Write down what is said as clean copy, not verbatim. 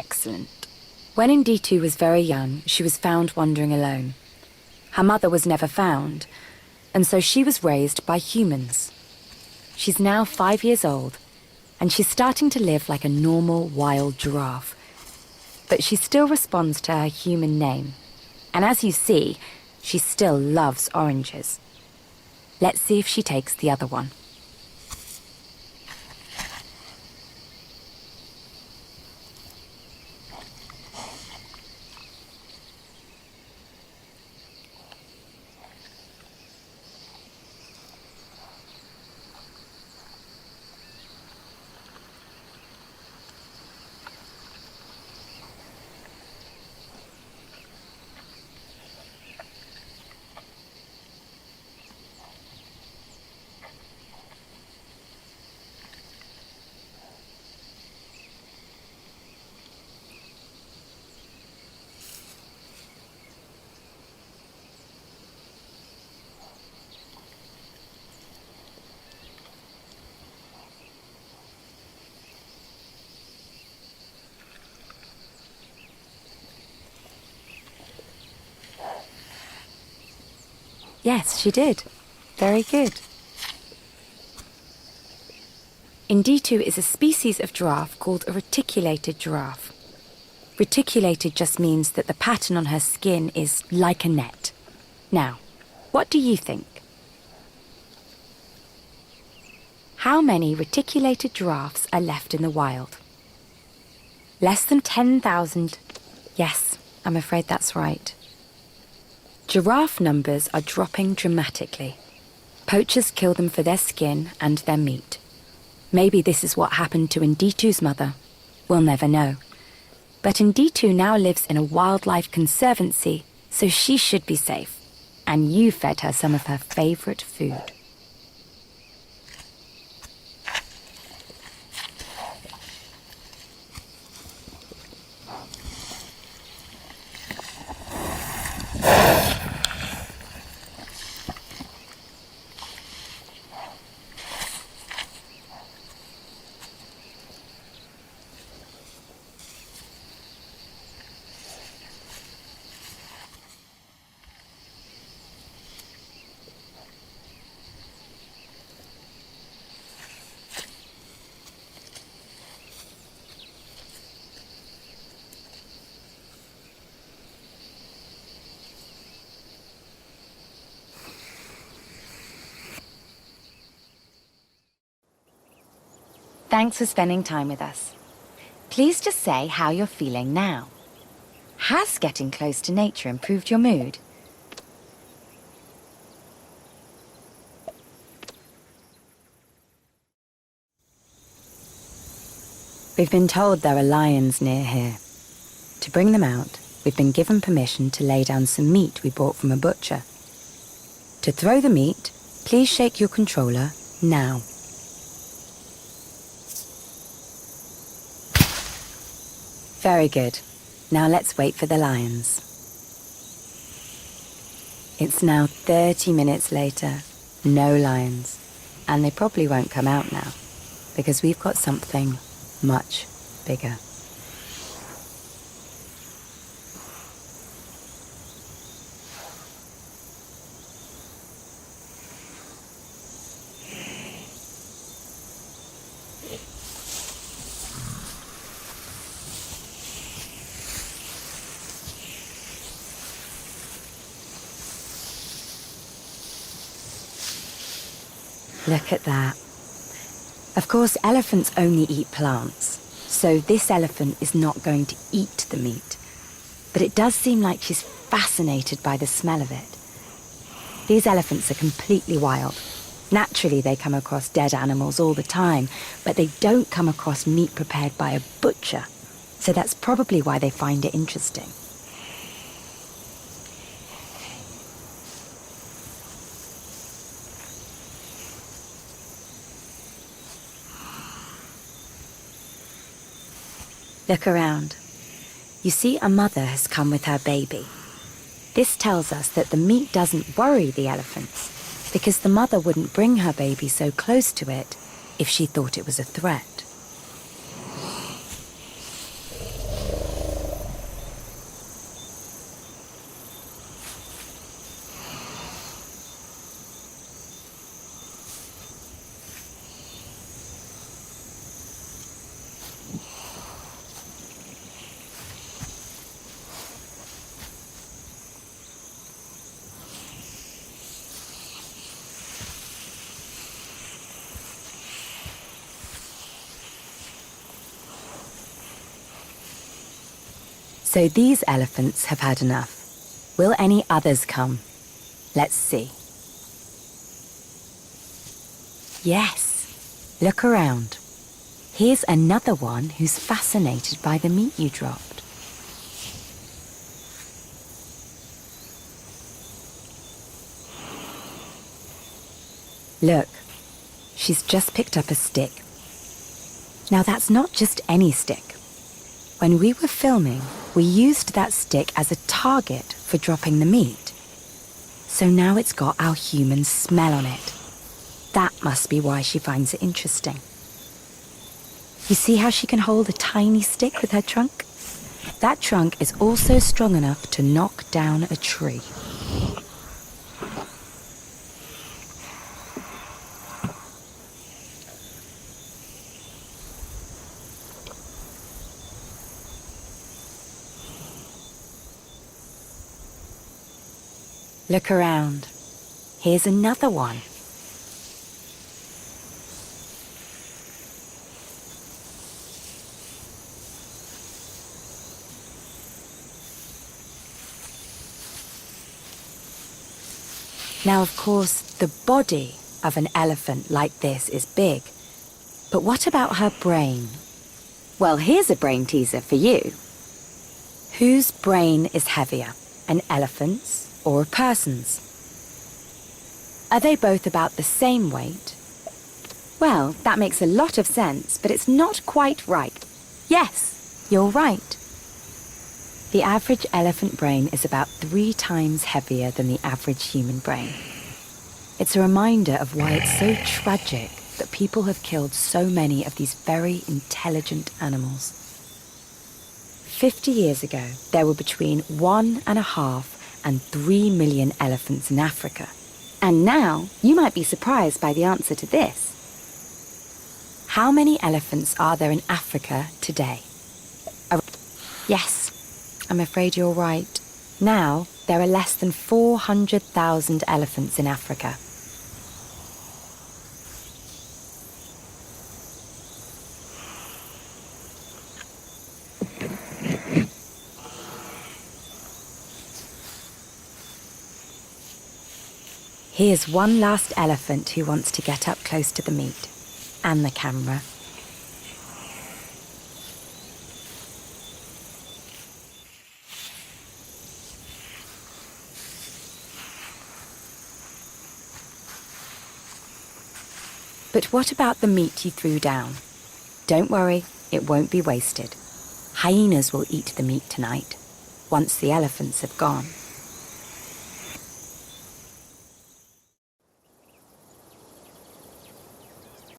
Excellent. When Nditu was very young, she was found wandering alone. Her mother was never found, and so she was raised by humans. She's now 5 years old, and she's starting to live like a normal wild giraffe. But she still responds to her human name. And as you see, she still loves oranges. Let's see if she takes the other one. Yes, she did. Very good. Nditu is a species of giraffe called a reticulated giraffe. Reticulated just means that the pattern on her skin is like a net. Now, what do you think? How many reticulated giraffes are left in the wild? Less than 10,000. Yes, I'm afraid that's right. Giraffe numbers are dropping dramatically. Poachers kill them for their skin and their meat. Maybe this is what happened to Nditu's mother. We'll never know. But Nditu now lives in a wildlife conservancy, so she should be safe. And you fed her some of her favorite food. Thanks for spending time with us. Please just say how you're feeling now. Has getting close to nature improved your mood? We've been told there are lions near here. To bring them out, we've been given permission to lay down some meat we bought from a butcher. To throw the meat, please shake your controller now. Very good. Now let's wait for the lions. It's now 30 minutes later. No lions. And they probably won't come out now, because we've got something much bigger. Look at that. Of course, elephants only eat plants, so this elephant is not going to eat the meat. But it does seem like she's fascinated by the smell of it. These elephants are completely wild. Naturally, they come across dead animals all the time, but they don't come across meat prepared by a butcher. So that's probably why they find it interesting. Look around. You see a mother has come with her baby. This tells us that the meat doesn't worry the elephants, because the mother wouldn't bring her baby so close to it if she thought it was a threat. So these elephants have had enough. Will any others come? Let's see. Yes, look around. Here's another one who's fascinated by the meat you dropped. Look, she's just picked up a stick. Now that's not just any stick. When we were filming, we used that stick as a target for dropping the meat. So now it's got our human smell on it. That must be why she finds it interesting. You see how she can hold a tiny stick with her trunk? That trunk is also strong enough to knock down a tree. Look around. Here's another one. Now, of course, the body of an elephant like this is big. But what about her brain? Well, here's a brain teaser for you. Whose brain is heavier, an elephant's or a person's? Are they both about the same weight? Well, that makes a lot of sense, but it's not quite right. Yes, you're right. The average elephant brain is about 3 times heavier than the average human brain. It's a reminder of why it's so tragic that people have killed so many of these very intelligent animals. 50 years ago, there were between 1.5 and 3 million elephants in Africa. And now, you might be surprised by the answer to this. How many elephants are there in Africa today? Yes, I'm afraid you're right. Now, there are less than 400,000 elephants in Africa. Here's one last elephant who wants to get up close to the meat and the camera. But what about the meat you threw down? Don't worry, it won't be wasted. Hyenas will eat the meat tonight, once the elephants have gone.